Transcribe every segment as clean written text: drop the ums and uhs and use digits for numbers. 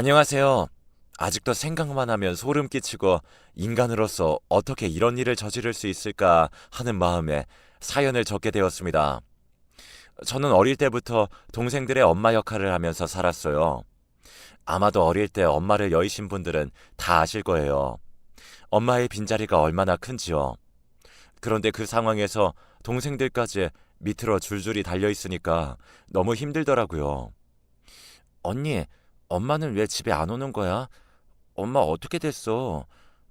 안녕하세요. 아직도 생각만 하면 소름 끼치고 인간으로서 어떻게 이런 일을 저지를 수 있을까 하는 마음에 사연을 적게 되었습니다. 저는 어릴 때부터 동생들의 엄마 역할을 하면서 살았어요. 아마도 어릴 때 엄마를 여의신 분들은 다 아실 거예요. 엄마의 빈자리가 얼마나 큰지요. 그런데 그 상황에서 동생들까지 밑으로 줄줄이 달려 있으니까 너무 힘들더라고요. 언니, 엄마는 왜 집에 안 오는 거야? 엄마 어떻게 됐어?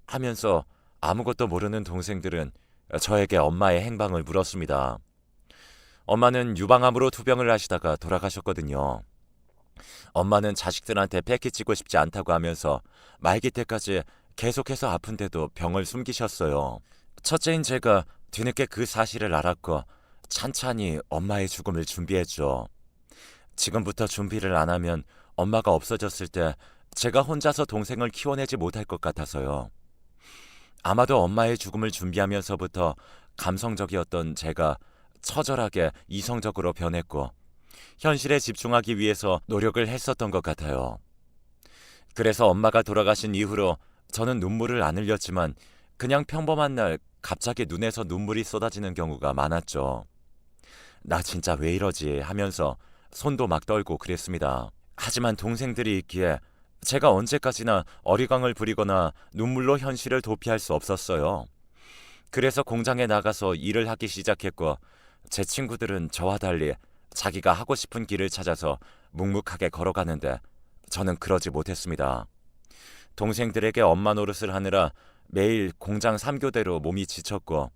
하면서 아무것도 모르는 동생들은 저에게 엄마의 행방을 물었습니다. 엄마는 유방암으로 투병을 하시다가 돌아가셨거든요. 엄마는 자식들한테 패기치고 싶지 않다고 하면서 말기 때까지 계속해서 아픈데도 병을 숨기셨어요. 첫째인 제가 뒤늦게 그 사실을 알았고 찬찬히 엄마의 죽음을 준비했죠. 지금부터 준비를 안 하면 엄마가 없어졌을 때 제가 혼자서 동생을 키워내지 못할 것 같아서요. 아마도 엄마의 죽음을 준비하면서부터 감성적이었던 제가 처절하게 이성적으로 변했고 현실에 집중하기 위해서 노력을 했었던 것 같아요. 그래서 엄마가 돌아가신 이후로 저는 눈물을 안 흘렸지만 그냥 평범한 날 갑자기 눈에서 눈물이 쏟아지는 경우가 많았죠. 나 진짜 왜 이러지 하면서 손도 막 떨고 그랬습니다. 하지만 동생들이 있기에 제가 언제까지나 어리광을 부리거나 눈물로 현실을 도피할 수 없었어요. 그래서 공장에 나가서 일을 하기 시작했고 제 친구들은 저와 달리 자기가 하고 싶은 길을 찾아서 묵묵하게 걸어가는데 저는 그러지 못했습니다. 동생들에게 엄마 노릇을 하느라 매일 공장 3교대로 몸이 지쳤고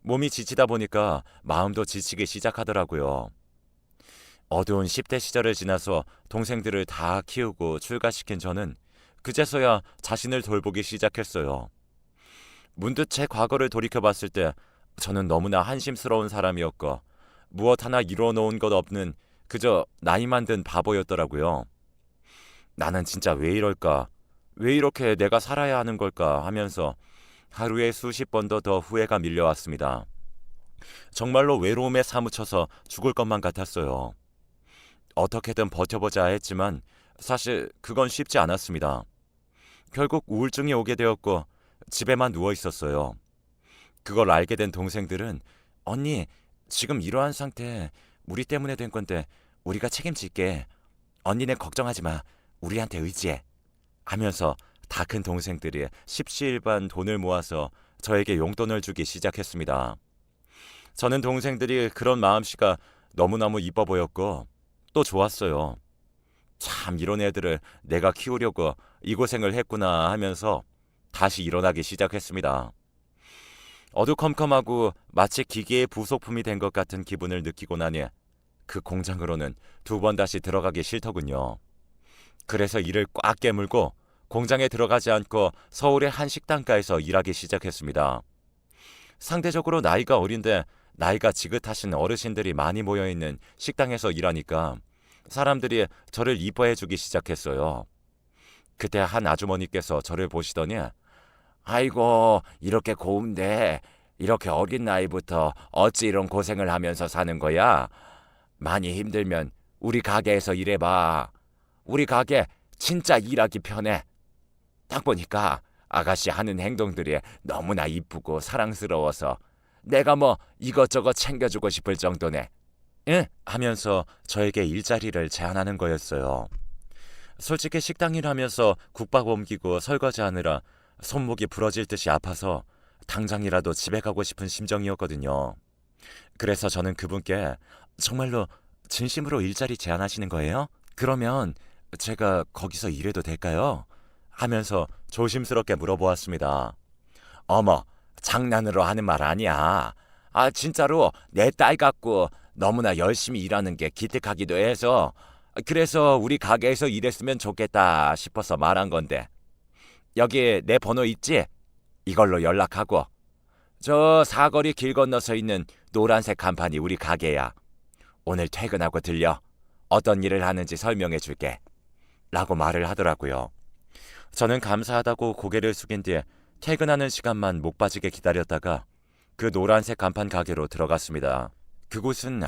몸이 지치다 보니까 마음도 지치기 시작하더라고요. 어두운 10대 시절을 지나서 동생들을 다 키우고 출가시킨 저는 그제서야 자신을 돌보기 시작했어요. 문득 제 과거를 돌이켜봤을 때 저는 너무나 한심스러운 사람이었고 무엇 하나 이루어놓은 것 없는 그저 나이만 든 바보였더라고요. 나는 진짜 왜 이럴까? 왜 이렇게 내가 살아야 하는 걸까? 하면서 하루에 수십 번도 더 후회가 밀려왔습니다. 정말로 외로움에 사무쳐서 죽을 것만 같았어요. 어떻게든 버텨보자 했지만 사실 그건 쉽지 않았습니다. 결국 우울증이 오게 되었고 집에만 누워 있었어요. 그걸 알게 된 동생들은 언니, 지금 이러한 상태 우리 때문에 된 건데 우리가 책임질게. 언니는 걱정하지 마. 우리한테 의지해. 하면서 다 큰 동생들이 십시일반 돈을 모아서 저에게 용돈을 주기 시작했습니다. 저는 동생들이 그런 마음씨가 너무너무 이뻐 보였고 또 좋았어요. 참 이런 애들을 내가 키우려고 이 고생을 했구나 하면서 다시 일어나기 시작했습니다. 어두컴컴하고 마치 기계의 부속품이 된 것 같은 기분을 느끼고 나니 그 공장으로는 두 번 다시 들어가기 싫더군요. 그래서 이를 꽉 깨물고 공장에 들어가지 않고 서울의 한 식당가에서 일하기 시작했습니다. 상대적으로 나이가 어린데 나이가 지긋하신 어르신들이 많이 모여있는 식당에서 일하니까 사람들이 저를 이뻐해주기 시작했어요. 그때 한 아주머니께서 저를 보시더니 아이고 이렇게 고운데 이렇게 어린 나이부터 어찌 이런 고생을 하면서 사는 거야? 많이 힘들면 우리 가게에서 일해봐. 우리 가게 진짜 일하기 편해. 딱 보니까 아가씨 하는 행동들이 너무나 이쁘고 사랑스러워서 내가 뭐 이것저것 챙겨주고 싶을 정도네. 응? 하면서 저에게 일자리를 제안하는 거였어요. 솔직히 식당 일하면서 국밥 옮기고 설거지하느라 손목이 부러질 듯이 아파서 당장이라도 집에 가고 싶은 심정이었거든요. 그래서 저는 그분께 정말로 진심으로 일자리 제안하시는 거예요? 그러면 제가 거기서 일해도 될까요? 하면서 조심스럽게 물어보았습니다. 어머, 장난으로 하는 말 아니야. 아, 진짜로 내 딸 같고 너무나 열심히 일하는 게 기특하기도 해서 그래서 우리 가게에서 일했으면 좋겠다 싶어서 말한 건데 여기 내 번호 있지? 이걸로 연락하고 저 사거리 길 건너서 있는 노란색 간판이 우리 가게야. 오늘 퇴근하고 들려. 어떤 일을 하는지 설명해 줄게. 라고 말을 하더라고요. 저는 감사하다고 고개를 숙인 뒤에 퇴근하는 시간만 목 빠지게 기다렸다가 그 노란색 간판 가게로 들어갔습니다. 그곳은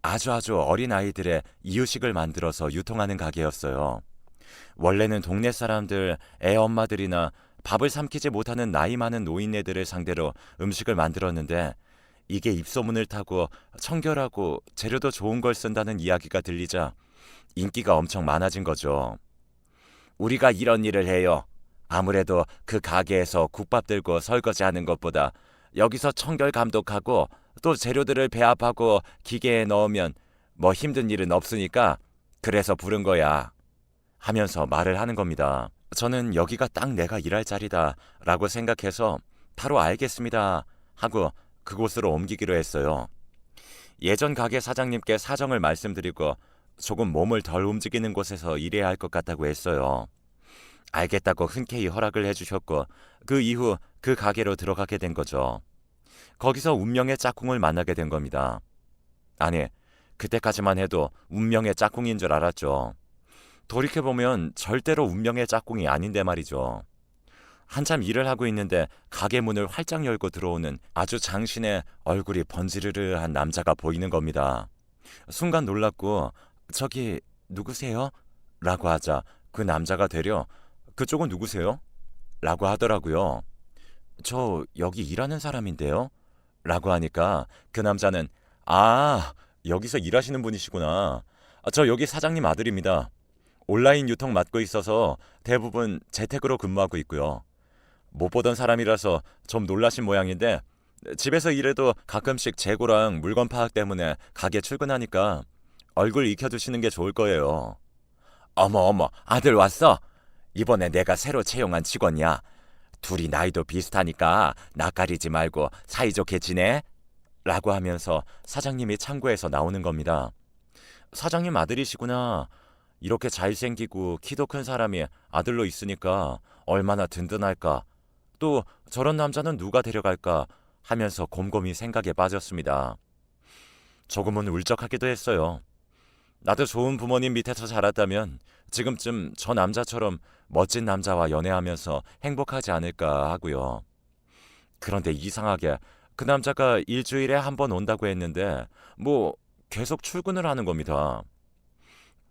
아주 어린 아이들의 이유식을 만들어서 유통하는 가게였어요. 원래는 동네 사람들, 애 엄마들이나 밥을 삼키지 못하는 나이 많은 노인네들을 상대로 음식을 만들었는데 이게 입소문을 타고 청결하고 재료도 좋은 걸 쓴다는 이야기가 들리자 인기가 엄청 많아진 거죠. 우리가 이런 일을 해요. 아무래도 그 가게에서 국밥 들고 설거지하는 것보다 여기서 청결 감독하고 또 재료들을 배합하고 기계에 넣으면 뭐 힘든 일은 없으니까 그래서 부른 거야. 하면서 말을 하는 겁니다. 저는 여기가 딱 내가 일할 자리다 라고 생각해서 바로 알겠습니다 하고 그곳으로 옮기기로 했어요. 예전 가게 사장님께 사정을 말씀드리고 조금 몸을 덜 움직이는 곳에서 일해야 할 것 같다고 했어요. 알겠다고 흔쾌히 허락을 해주셨고 그 이후 그 가게로 들어가게 된 거죠. 거기서 운명의 짝꿍을 만나게 된 겁니다. 아니, 그때까지만 해도 운명의 짝꿍인 줄 알았죠. 돌이켜보면 절대로 운명의 짝꿍이 아닌데 말이죠. 한참 일을 하고 있는데 가게 문을 활짝 열고 들어오는 아주 장신의 얼굴이 번지르르한 남자가 보이는 겁니다. 순간 놀랐고 저기 누구세요? 라고 하자 그 남자가 되려 그쪽은 누구세요? 라고 하더라고요. 저 여기 일하는 사람인데요? 라고 하니까 그 남자는 여기서 일하시는 분이시구나. 저 여기 사장님 아들입니다. 온라인 유통 맡고 있어서 대부분 재택으로 근무하고 있고요. 못 보던 사람이라서 좀 놀라신 모양인데 집에서 일해도 가끔씩 재고랑 물건 파악 때문에 가게 출근하니까 얼굴 익혀두시는 게 좋을 거예요. 어머, 아들 왔어? 이번에 내가 새로 채용한 직원이야. 둘이 나이도 비슷하니까 낯가리지 말고 사이좋게 지내? 라고 하면서 사장님이 창고에서 나오는 겁니다. 사장님 아들이시구나. 이렇게 잘생기고 키도 큰 사람이 아들로 있으니까 얼마나 든든할까. 또 저런 남자는 누가 데려갈까 하면서 곰곰이 생각에 빠졌습니다. 조금은 울적하기도 했어요. 나도 좋은 부모님 밑에서 자랐다면 지금쯤 저 남자처럼 멋진 남자와 연애하면서 행복하지 않을까 하고요. 그런데 이상하게 그 남자가 일주일에 한 번 온다고 했는데 뭐 계속 출근을 하는 겁니다.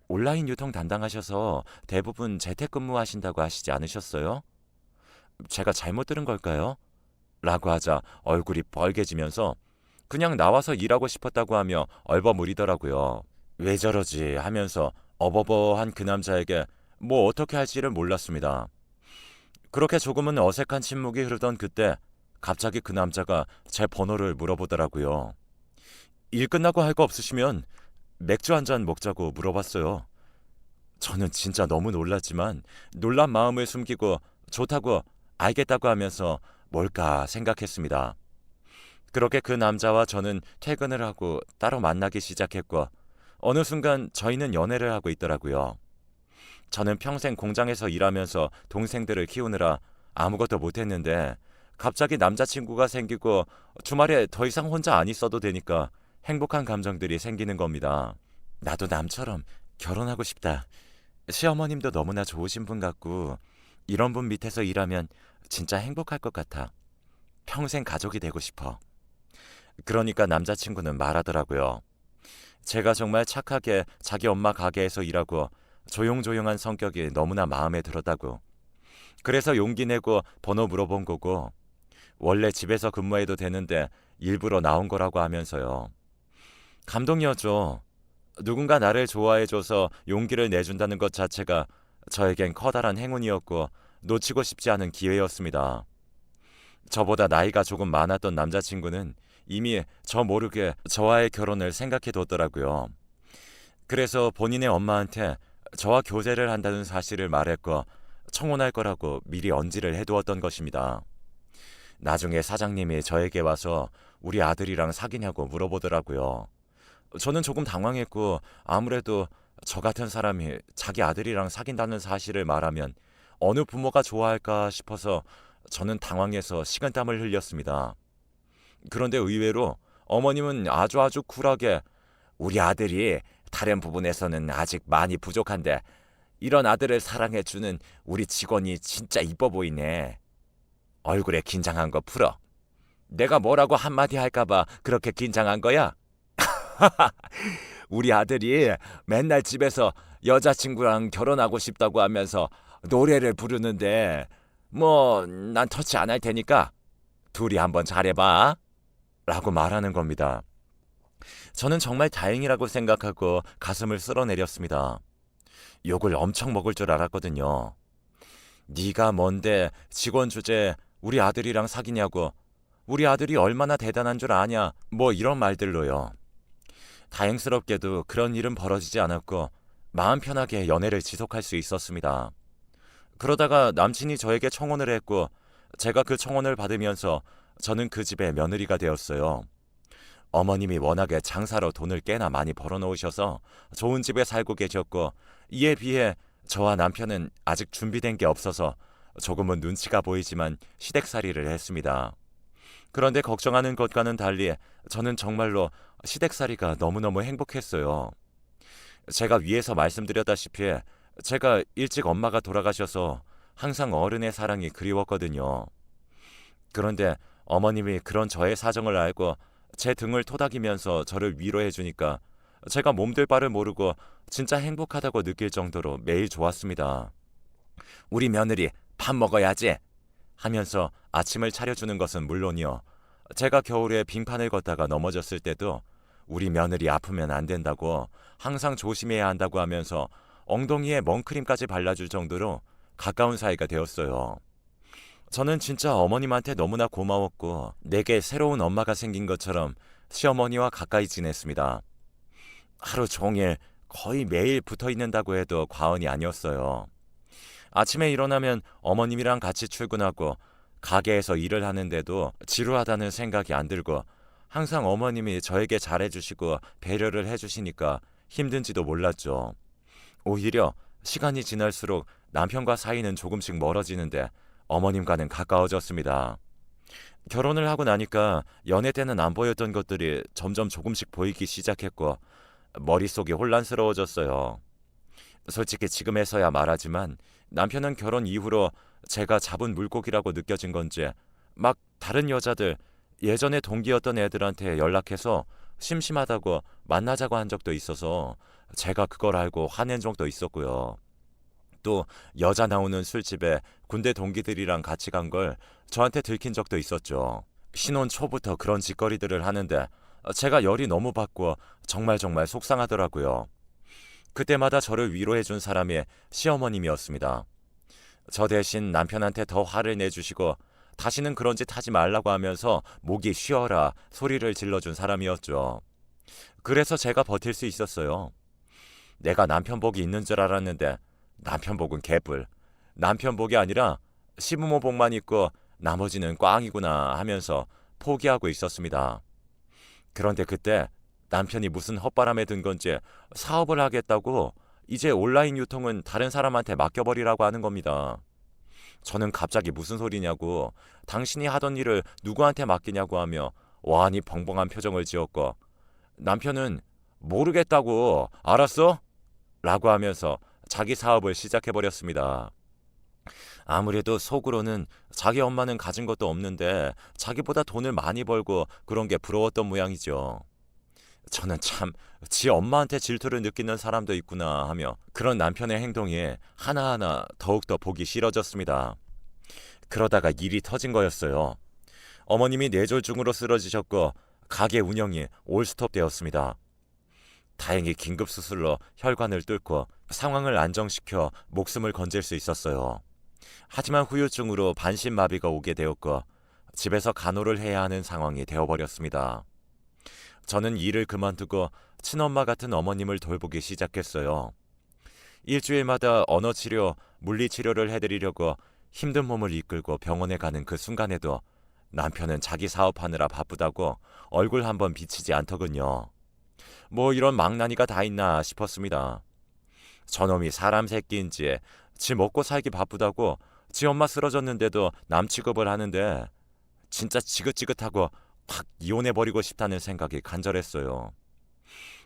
온라인 유통 담당하셔서 대부분 재택근무하신다고 하시지 않으셨어요? 제가 잘못 들은 걸까요? 라고 하자 얼굴이 벌개지면서 그냥 나와서 일하고 싶었다고 하며 얼버무리더라고요. 왜 저러지 하면서 어버버한 그 남자에게 뭐 어떻게 할지를 몰랐습니다. 그렇게 조금은 어색한 침묵이 흐르던 그때 갑자기 그 남자가 제 번호를 물어보더라고요. 일 끝나고 할 거 없으시면 맥주 한 잔 먹자고 물어봤어요. 저는 진짜 너무 놀랐지만 놀란 마음을 숨기고 좋다고 알겠다고 하면서 뭘까 생각했습니다. 그렇게 그 남자와 저는 퇴근을 하고 따로 만나기 시작했고 어느 순간 저희는 연애를 하고 있더라고요. 저는 평생 공장에서 일하면서 동생들을 키우느라 아무것도 못했는데 갑자기 남자친구가 생기고 주말에 더 이상 혼자 안 있어도 되니까 행복한 감정들이 생기는 겁니다. 나도 남처럼 결혼하고 싶다. 시어머님도 너무나 좋으신 분 같고 이런 분 밑에서 일하면 진짜 행복할 것 같아. 평생 가족이 되고 싶어. 그러니까 남자친구는 말하더라고요. 제가 정말 착하게 자기 엄마 가게에서 일하고 조용조용한 성격이 너무나 마음에 들었다고. 그래서 용기 내고 번호 물어본 거고 원래 집에서 근무해도 되는데 일부러 나온 거라고 하면서요. 감동이었죠. 누군가 나를 좋아해줘서 용기를 내준다는 것 자체가 저에겐 커다란 행운이었고 놓치고 싶지 않은 기회였습니다. 저보다 나이가 조금 많았던 남자친구는 이미 저 모르게 저와의 결혼을 생각해뒀더라고요. 그래서 본인의 엄마한테 저와 교제를 한다는 사실을 말했고 청혼할 거라고 미리 언지를 해두었던 것입니다. 나중에 사장님이 저에게 와서 우리 아들이랑 사귀냐고 물어보더라고요. 저는 조금 당황했고 아무래도 저 같은 사람이 자기 아들이랑 사귄다는 사실을 말하면 어느 부모가 좋아할까 싶어서 저는 당황해서 식은땀을 흘렸습니다. 그런데 의외로 어머님은 아주 쿨하게 우리 아들이 다른 부분에서는 아직 많이 부족한데 이런 아들을 사랑해주는 우리 직원이 진짜 이뻐 보이네. 얼굴에 긴장한 거 풀어. 내가 뭐라고 한마디 할까봐 그렇게 긴장한 거야? 우리 아들이 맨날 집에서 여자친구랑 결혼하고 싶다고 하면서 노래를 부르는데 뭐 난 터치 안 할 테니까 둘이 한번 잘해봐 라고 말하는 겁니다. 저는 정말 다행이라고 생각하고 가슴을 쓸어내렸습니다. 욕을 엄청 먹을 줄 알았거든요. 네가 뭔데 직원 주제에 우리 아들이랑 사귀냐고, 우리 아들이 얼마나 대단한 줄 아냐, 뭐 이런 말들로요. 다행스럽게도 그런 일은 벌어지지 않았고 마음 편하게 연애를 지속할 수 있었습니다. 그러다가 남친이 저에게 청혼을 했고 제가 그 청혼을 받으면서 저는 그 집의 며느리가 되었어요. 어머님이 워낙에 장사로 돈을 꽤나 많이 벌어놓으셔서 좋은 집에 살고 계셨고 이에 비해 저와 남편은 아직 준비된 게 없어서 조금은 눈치가 보이지만 시댁살이를 했습니다. 그런데 걱정하는 것과는 달리 저는 정말로 시댁살이가 너무너무 행복했어요. 제가 위에서 말씀드렸다시피 제가 일찍 엄마가 돌아가셔서 항상 어른의 사랑이 그리웠거든요. 그런데 어머님이 그런 저의 사정을 알고 제 등을 토닥이면서 저를 위로해 주니까 제가 몸둘 바를 모르고 진짜 행복하다고 느낄 정도로 매일 좋았습니다. 우리 며느리 밥 먹어야지 하면서 아침을 차려주는 것은 물론이요. 제가 겨울에 빙판을 걷다가 넘어졌을 때도 우리 며느리 아프면 안 된다고 항상 조심해야 한다고 하면서 엉덩이에 먼크림까지 발라줄 정도로 가까운 사이가 되었어요. 저는 진짜 어머님한테 너무나 고마웠고 내게 새로운 엄마가 생긴 것처럼 시어머니와 가까이 지냈습니다. 하루 종일 거의 매일 붙어 있는다고 해도 과언이 아니었어요. 아침에 일어나면 어머님이랑 같이 출근하고 가게에서 일을 하는데도 지루하다는 생각이 안 들고 항상 어머님이 저에게 잘해주시고 배려를 해주시니까 힘든지도 몰랐죠. 오히려 시간이 지날수록 남편과 사이는 조금씩 멀어지는데 어머님과는 가까워졌습니다. 결혼을 하고 나니까 연애 때는 안 보였던 것들이 점점 조금씩 보이기 시작했고 머릿속이 혼란스러워졌어요. 솔직히 지금에서야 말하지만 남편은 결혼 이후로 제가 잡은 물고기라고 느껴진 건지 막 다른 여자들, 예전에 동기였던 애들한테 연락해서 심심하다고 만나자고 한 적도 있어서 제가 그걸 알고 화낸 적도 있었고요. 또 여자 나오는 술집에 군대 동기들이랑 같이 간 걸 저한테 들킨 적도 있었죠. 신혼 초부터 그런 짓거리들을 하는데 제가 열이 너무 받고 정말 속상하더라고요. 그때마다 저를 위로해준 사람이 시어머님이었습니다. 저 대신 남편한테 더 화를 내주시고 다시는 그런 짓 하지 말라고 하면서 목이 쉬어라 소리를 질러준 사람이었죠. 그래서 제가 버틸 수 있었어요. 내가 남편 복이 있는 줄 알았는데 남편 복은 개뿔. 남편 복이 아니라 시부모 복만 있고 나머지는 꽝이구나 하면서 포기하고 있었습니다. 그런데 그때 남편이 무슨 헛바람에 든 건지 사업을 하겠다고 이제 온라인 유통은 다른 사람한테 맡겨버리라고 하는 겁니다. 저는 갑자기 무슨 소리냐고 당신이 하던 일을 누구한테 맡기냐고 하며 와한이 벙벙한 표정을 지었고 남편은 모르겠다고 알았어? 라고 하면서 자기 사업을 시작해버렸습니다. 아무래도 속으로는 자기 엄마는 가진 것도 없는데 자기보다 돈을 많이 벌고 그런 게 부러웠던 모양이죠. 저는 참 지 엄마한테 질투를 느끼는 사람도 있구나 하며 그런 남편의 행동에 하나하나 더욱더 보기 싫어졌습니다. 그러다가 일이 터진 거였어요. 어머님이 뇌졸중으로 쓰러지셨고 가게 운영이 올스톱 되었습니다. 다행히 긴급 수술로 혈관을 뚫고 상황을 안정시켜 목숨을 건질 수 있었어요. 하지만 후유증으로 반신마비가 오게 되었고 집에서 간호를 해야 하는 상황이 되어버렸습니다. 저는 일을 그만두고 친엄마 같은 어머님을 돌보기 시작했어요. 일주일마다 언어치료, 물리치료를 해드리려고 힘든 몸을 이끌고 병원에 가는 그 순간에도 남편은 자기 사업하느라 바쁘다고 얼굴 한번 비치지 않더군요. 뭐 이런 망나니가 다 있나 싶었습니다. 저놈이 사람 새끼인지 지 먹고 살기 바쁘다고 지 엄마 쓰러졌는데도 남 취급을 하는데 진짜 지긋지긋하고 확 이혼해버리고 싶다는 생각이 간절했어요.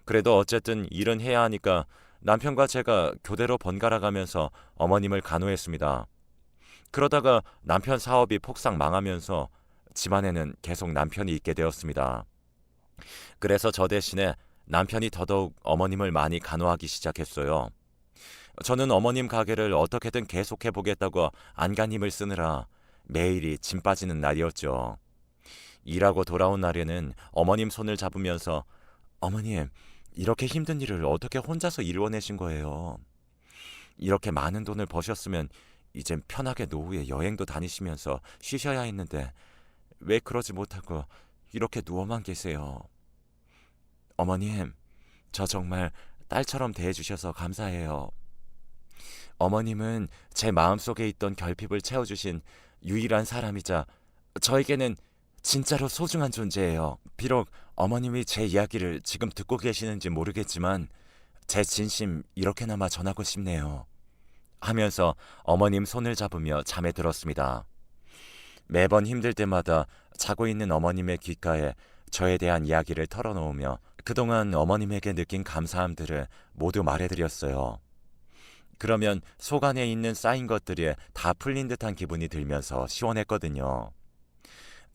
그래도 어쨌든 일은 해야 하니까 남편과 제가 교대로 번갈아가면서 어머님을 간호했습니다. 그러다가 남편 사업이 폭삭 망하면서 집안에는 계속 남편이 있게 되었습니다. 그래서 저 대신에 남편이 더더욱 어머님을 많이 간호하기 시작했어요. 저는 어머님 가게를 어떻게든 계속해 보겠다고 안간힘을 쓰느라 매일이 짐 빠지는 날이었죠. 일하고 돌아온 날에는 어머님 손을 잡으면서 어머님, 이렇게 힘든 일을 어떻게 혼자서 이루어내신 거예요? 이렇게 많은 돈을 버셨으면 이젠 편하게 노후에 여행도 다니시면서 쉬셔야 했는데 왜 그러지 못하고 이렇게 누워만 계세요? 어머님, 저 정말 딸처럼 대해주셔서 감사해요. 어머님은 제 마음속에 있던 결핍을 채워주신 유일한 사람이자 저에게는 진짜로 소중한 존재예요. 비록 어머님이 제 이야기를 지금 듣고 계시는지 모르겠지만 제 진심 이렇게나마 전하고 싶네요. 하면서 어머님 손을 잡으며 잠에 들었습니다. 매번 힘들 때마다 자고 있는 어머님의 귓가에 저에 대한 이야기를 털어놓으며 그동안 어머님에게 느낀 감사함들을 모두 말해드렸어요. 그러면 속 안에 있는 쌓인 것들이 다 풀린 듯한 기분이 들면서 시원했거든요.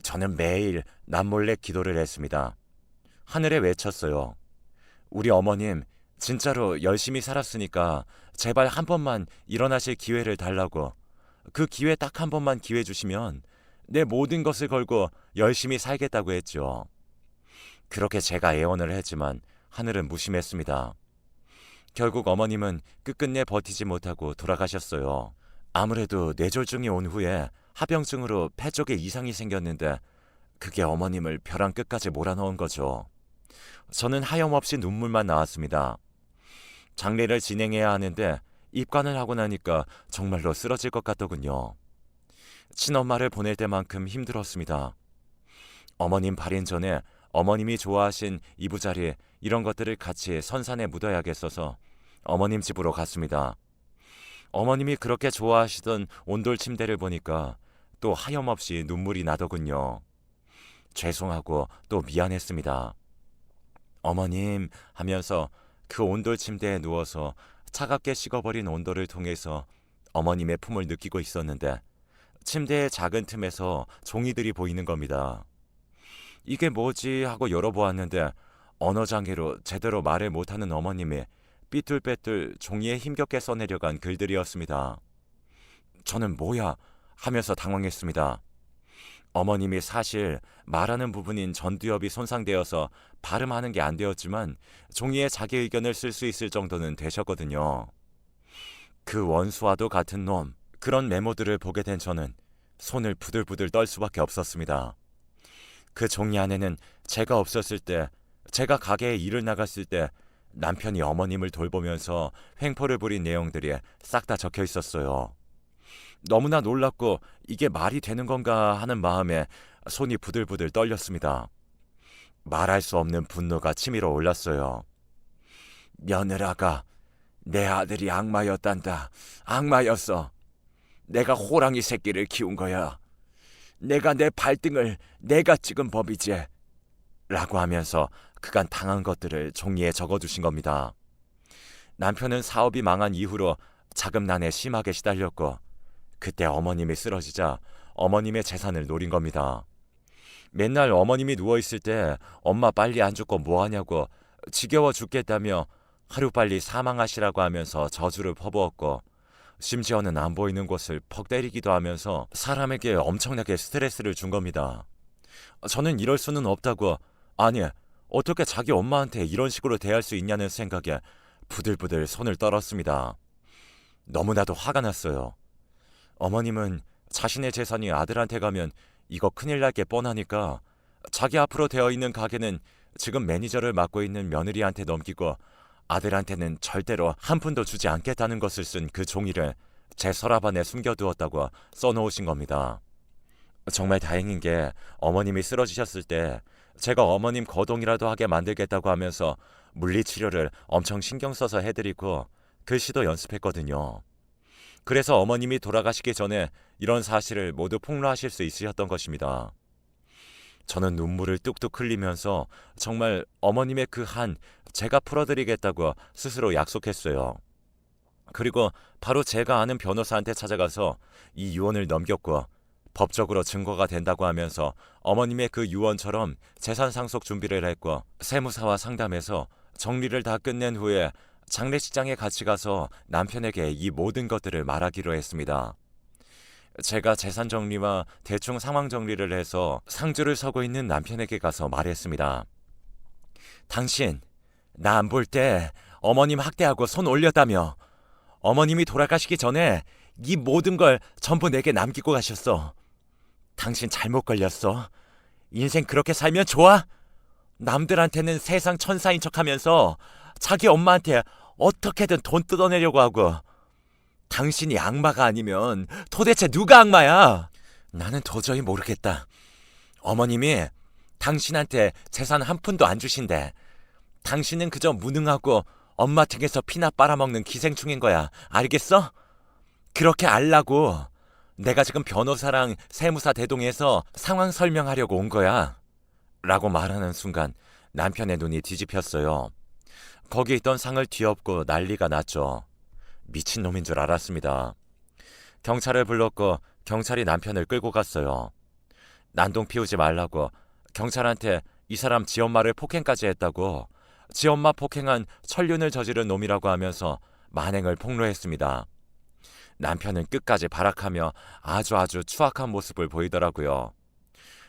저는 매일 남몰래 기도를 했습니다. 하늘에 외쳤어요. 우리 어머님 진짜로 열심히 살았으니까 제발 한 번만 일어나실 기회를 달라고. 그 기회 딱 한 번만 기회 주시면 내 모든 것을 걸고 열심히 살겠다고 했죠. 그렇게 제가 애원을 했지만 하늘은 무심했습니다. 결국 어머님은 끝끝내 버티지 못하고 돌아가셨어요. 아무래도 뇌졸중이 온 후에 합병증으로 폐 쪽에 이상이 생겼는데 그게 어머님을 벼랑 끝까지 몰아넣은 거죠. 저는 하염없이 눈물만 나왔습니다. 장례를 진행해야 하는데 입관을 하고 나니까 정말로 쓰러질 것 같더군요. 친엄마를 보낼 때만큼 힘들었습니다. 어머님 발인 전에 어머님이 좋아하신 이부자리 이런 것들을 같이 선산에 묻어야겠어서 어머님 집으로 갔습니다. 어머님이 그렇게 좋아하시던 온돌 침대를 보니까 또 하염없이 눈물이 나더군요. 죄송하고 또 미안했습니다. 어머님 하면서 그 온돌 침대에 누워서 차갑게 식어버린 온돌을 통해서 어머님의 품을 느끼고 있었는데 침대의 작은 틈에서 종이들이 보이는 겁니다. 이게 뭐지 하고 열어보았는데 언어장애로 제대로 말을 못하는 어머님이 삐뚤빼뚤 종이에 힘겹게 써내려간 글들이었습니다. 저는 뭐야 하면서 당황했습니다. 어머님이 사실 말하는 부분인 전두엽이 손상되어서 발음하는 게 안 되었지만 종이에 자기 의견을 쓸 수 있을 정도는 되셨거든요. 그 원수와도 같은 놈, 그런 메모들을 보게 된 저는 손을 부들부들 떨 수밖에 없었습니다. 그 종이 안에는 제가 없었을 때, 제가 가게에 일을 나갔을 때 남편이 어머님을 돌보면서 횡포를 부린 내용들이 싹 다 적혀 있었어요. 너무나 놀랍고 이게 말이 되는 건가 하는 마음에 손이 부들부들 떨렸습니다. 말할 수 없는 분노가 치밀어 올랐어요. 며느라가 내 아들이 악마였단다. 악마였어. 내가 호랑이 새끼를 키운 거야. 내가 내 발등을 내가 찍은 법이지. 라고 하면서 그간 당한 것들을 종이에 적어두신 겁니다. 남편은 사업이 망한 이후로 자금난에 심하게 시달렸고 그때 어머님이 쓰러지자 어머님의 재산을 노린 겁니다. 맨날 어머님이 누워있을 때 엄마 빨리 안 죽고 뭐하냐고 지겨워 죽겠다며 하루빨리 사망하시라고 하면서 저주를 퍼부었고 심지어는 안 보이는 곳을 퍽 때리기도 하면서 사람에게 엄청나게 스트레스를 준 겁니다. 저는 이럴 수는 없다고, 아니 어떻게 자기 엄마한테 이런 식으로 대할 수 있냐는 생각에 부들부들 손을 떨었습니다. 너무나도 화가 났어요. 어머님은 자신의 재산이 아들한테 가면 이거 큰일 날 게 뻔하니까 자기 앞으로 되어 있는 가게는 지금 매니저를 맡고 있는 며느리한테 넘기고 아들한테는 절대로 한 푼도 주지 않겠다는 것을 쓴 그 종이를 제 서랍 안에 숨겨두었다고 써놓으신 겁니다. 정말 다행인 게 어머님이 쓰러지셨을 때 제가 어머님 거동이라도 하게 만들겠다고 하면서 물리치료를 엄청 신경 써서 해드리고 글씨도 연습했거든요. 그래서 어머님이 돌아가시기 전에 이런 사실을 모두 폭로하실 수 있으셨던 것입니다. 저는 눈물을 뚝뚝 흘리면서 정말 어머님의 그 한 제가 풀어드리겠다고 스스로 약속했어요. 그리고 바로 제가 아는 변호사한테 찾아가서 이 유언을 넘겼고 법적으로 증거가 된다고 하면서 어머님의 그 유언처럼 재산 상속 준비를 했고 세무사와 상담해서 정리를 다 끝낸 후에 장례식장에 같이 가서 남편에게 이 모든 것들을 말하기로 했습니다. 제가 재산 정리와 대충 상황 정리를 해서 상주를 서고 있는 남편에게 가서 말했습니다. 당신, 나 안 볼 때 어머님 학대하고 손 올렸다며. 어머님이 돌아가시기 전에 이 모든 걸 전부 내게 남기고 가셨어. 당신 잘못 걸렸어. 인생 그렇게 살면 좋아? 남들한테는 세상 천사인 척하면서 자기 엄마한테 어떻게든 돈 뜯어내려고 하고. 당신이 악마가 아니면 도대체 누가 악마야? 나는 도저히 모르겠다. 어머님이 당신한테 재산 한 푼도 안 주신대. 당신은 그저 무능하고 엄마 등에서 피나 빨아먹는 기생충인 거야. 알겠어? 그렇게 알라고 내가 지금 변호사랑 세무사 대동해서 상황 설명하려고 온 거야. 라고 말하는 순간 남편의 눈이 뒤집혔어요. 거기 있던 상을 뒤엎고 난리가 났죠. 미친놈인 줄 알았습니다. 경찰을 불렀고 경찰이 남편을 끌고 갔어요. 난동 피우지 말라고, 경찰한테 이 사람 지 엄마를 폭행까지 했다고, 지 엄마 폭행한 천륜을 저지른 놈이라고 하면서 만행을 폭로했습니다. 남편은 끝까지 발악하며 아주 추악한 모습을 보이더라고요.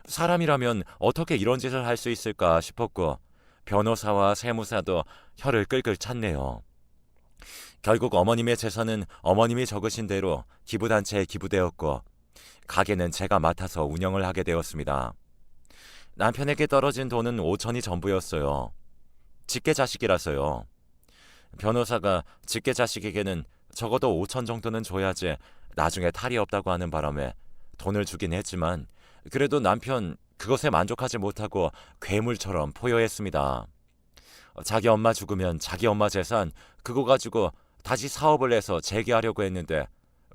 사람이라면 어떻게 이런 짓을 할 수 있을까 싶었고 변호사와 세무사도 혀를 끌끌 찼네요. 결국 어머님의 재산은 어머님이 적으신 대로 기부단체에 기부되었고 가게는 제가 맡아서 운영을 하게 되었습니다. 남편에게 떨어진 돈은 5천이 전부였어요. 직계자식이라서요. 변호사가 직계자식에게는 적어도 5천 정도는 줘야지 나중에 탈이 없다고 하는 바람에 돈을 주긴 했지만 그래도 남편 그것에 만족하지 못하고 괴물처럼 포효했습니다. 자기 엄마 죽으면 자기 엄마 재산 그거 가지고 다시 사업을 해서 재기하려고 했는데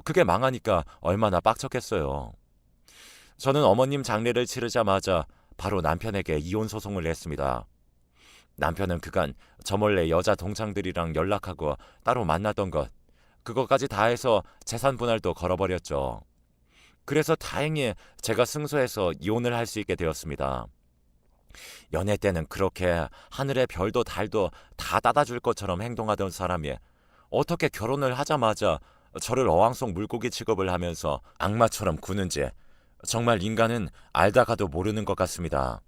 그게 망하니까 얼마나 빡쳤겠어요. 저는 어머님 장례를 치르자마자 바로 남편에게 이혼 소송을 냈습니다. 남편은 그간 저 몰래 여자 동창들이랑 연락하고 따로 만났던 것, 그것까지 다 해서 재산 분할도 걸어버렸죠. 그래서 다행히 제가 승소해서 이혼을 할 수 있게 되었습니다. 연애 때는 그렇게 하늘의 별도 달도 다 따다 줄 것처럼 행동하던 사람이 어떻게 결혼을 하자마자 저를 어항속 물고기 취급을 하면서 악마처럼 구는지 정말 인간은 알다가도 모르는 것 같습니다.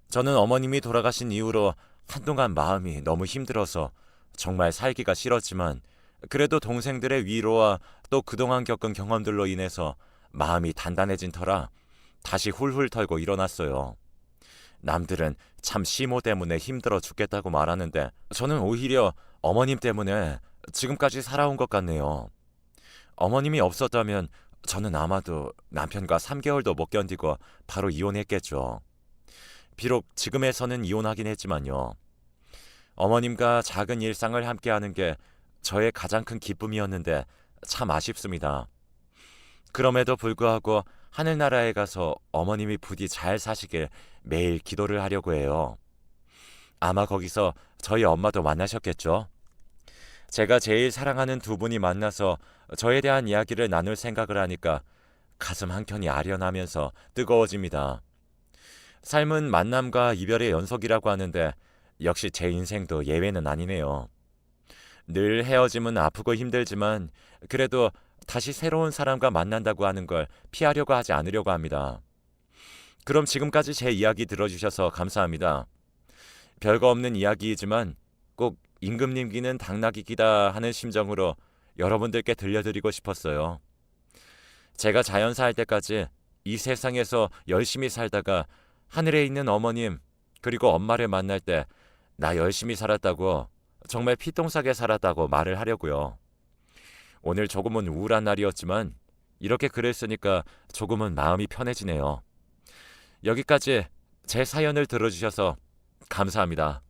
저는 어머님이 돌아가신 이후로 한동안 마음이 너무 힘들어서 정말 살기가 싫었지만 그래도 동생들의 위로와 또 그동안 겪은 경험들로 인해서 마음이 단단해진 터라 다시 훌훌 털고 일어났어요. 남들은 참 시모 때문에 힘들어 죽겠다고 말하는데 저는 오히려 어머님 때문에 지금까지 살아온 것 같네요. 어머님이 없었다면 저는 아마도 남편과 3개월도 못 견디고 바로 이혼했겠죠. 비록 지금에서는 이혼하긴 했지만요. 어머님과 작은 일상을 함께하는 게 저의 가장 큰 기쁨이었는데 참 아쉽습니다. 그럼에도 불구하고 하늘나라에 가서 어머님이 부디 잘 사시길 매일 기도를 하려고 해요. 아마 거기서 저희 엄마도 만나셨겠죠? 제가 제일 사랑하는 두 분이 만나서 저에 대한 이야기를 나눌 생각을 하니까 가슴 한켠이 아련하면서 뜨거워집니다. 삶은 만남과 이별의 연속이라고 하는데 역시 제 인생도 예외는 아니네요. 늘 헤어짐은 아프고 힘들지만 그래도 다시 새로운 사람과 만난다고 하는 걸 피하려고 하지 않으려고 합니다. 그럼 지금까지 제 이야기 들어주셔서 감사합니다. 별거 없는 이야기이지만 꼭 임금님 귀는 당나귀 귀다 하는 심정으로 여러분들께 들려드리고 싶었어요. 제가 자연사 할 때까지 이 세상에서 열심히 살다가 하늘에 있는 어머님 그리고 엄마를 만날 때 나 열심히 살았다고, 정말 피똥싸게 살았다고 말을 하려고요. 오늘 조금은 우울한 날이었지만 이렇게 글을 쓰니까 조금은 마음이 편해지네요. 여기까지 제 사연을 들어주셔서 감사합니다.